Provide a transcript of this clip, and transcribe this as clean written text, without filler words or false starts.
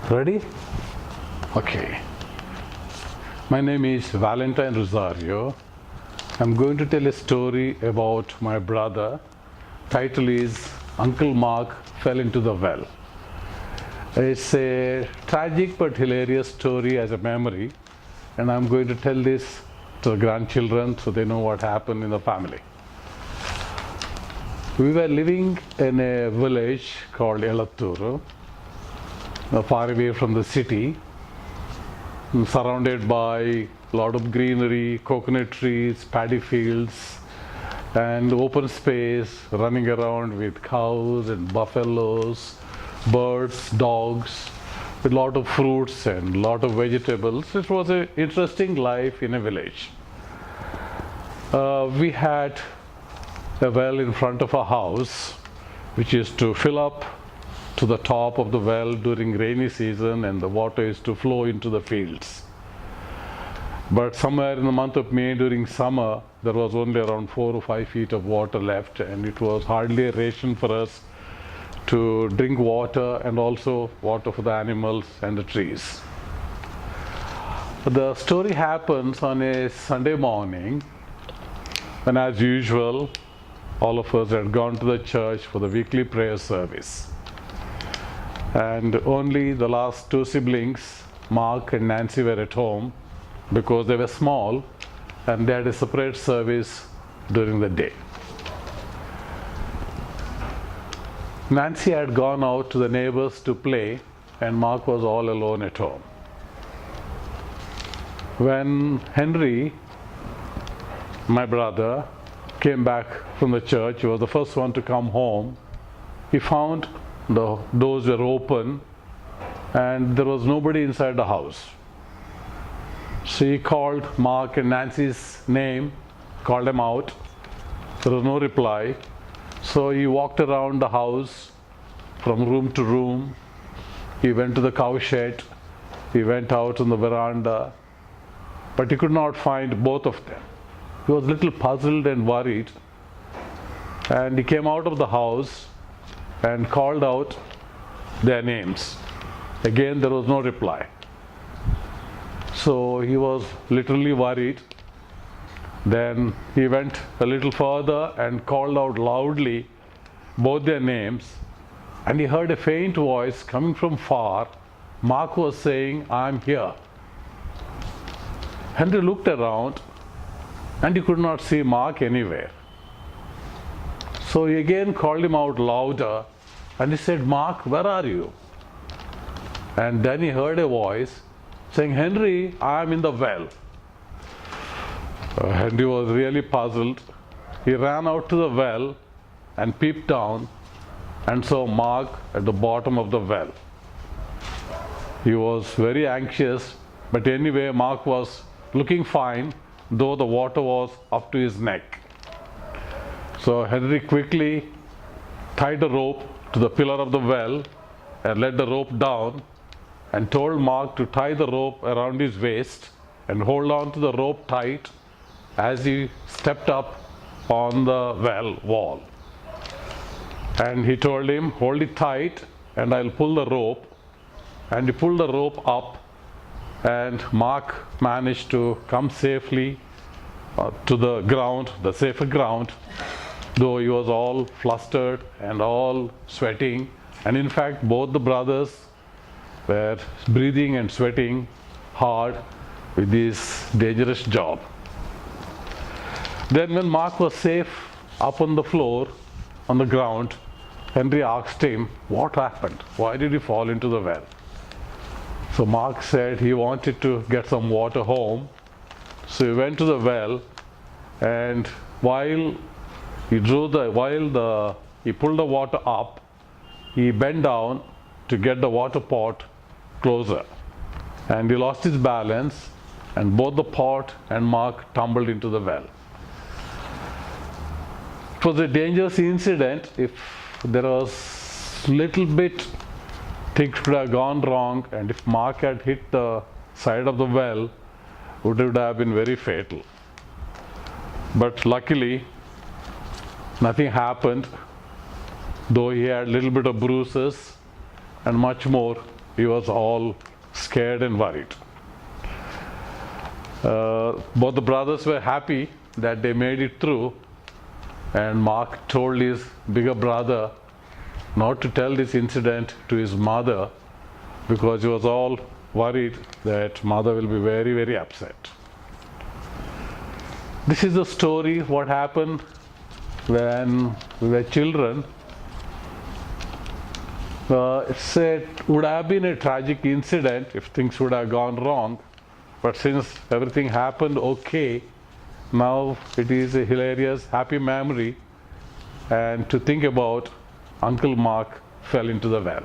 Ready? Okay. My name is Valentine Rosario. I'm going to tell a story about my brother. Title is Uncle Mark Fell into the Well. It's a tragic but hilarious story as a memory, and I'm going to tell this to the grandchildren so they know what happened in the family. We were living in a village called Elatturu, far away from the city, surrounded by a lot of greenery, coconut trees, paddy fields, and open space, running around with cows and buffaloes, birds, dogs, with a lot of fruits and a lot of vegetables. It was an interesting life in a village. We had a well in front of our house, which is to fill up to the top of the well during rainy season, and the water is to flow into the fields. But somewhere in the month of May during summer, there was only around 4 or 5 feet of water left, and it was hardly a ration for us to drink water and also water for the animals and the trees. The story happens on a Sunday morning when, as usual, all of us had gone to the church for the weekly prayer service. And only the last two siblings, Mark and Nancy, were at home because they were small and they had a separate service during the day. Nancy had gone out to the neighbors to play, and Mark was all alone at home. When Henry, my brother, came back from the church, he was the first one to come home. He found the doors were open and there was nobody inside the house. So he called Mark and Nancy's name, called them out. There was no reply. So he walked around the house from room to room. He went to the cow shed. He went out on the veranda. But he could not find both of them. He was a little puzzled and worried. And he came out of the house and called out their names. Again, there was no reply. So he was literally worried. Then he went a little further and called out loudly both their names, and he heard a faint voice coming from far. Mark was saying, "I'm here." Henry looked around and he could not see Mark anywhere. So he again called him out louder and he said, "Mark, where are you?" And then he heard a voice saying, "Henry, I'm in the well." Henry was really puzzled. He ran out to the well and peeped down and saw Mark at the bottom of the well. He was very anxious, but anyway, Mark was looking fine, though the water was up to his neck. So Henry quickly tied a rope to the pillar of the well and let the rope down and told Mark to tie the rope around his waist and hold on to the rope tight as he stepped up on the well wall. And he told him, "Hold it tight and I'll pull the rope." And he pulled the rope up, and Mark managed to come safely to the ground, the safer ground, though he was all flustered and all sweating. And in fact, both the brothers were breathing and sweating hard with this dangerous job. Then when Mark was safe up on the floor, on the ground, Henry asked him, "What happened? Why did he fall into the well?" So Mark said he wanted to get some water home. So he went to the well, and while he pulled the water up, he bent down to get the water pot closer. And he lost his balance, and both the pot and Mark tumbled into the well. It was a dangerous incident. If there was little bit things could have gone wrong, and if Mark had hit the side of the well, it would have been very fatal. But luckily, nothing happened. Though he had little bit of bruises and much more, he was all scared and worried. Both the brothers were happy that they made it through, and Mark told his bigger brother not to tell this incident to his mother because he was all worried that mother will be very, very upset. This is the story what happened when we were children. It would have been a tragic incident if things would have gone wrong, but since everything happened okay, now it is a hilarious, happy memory, and to think about Uncle Mark fell into the well.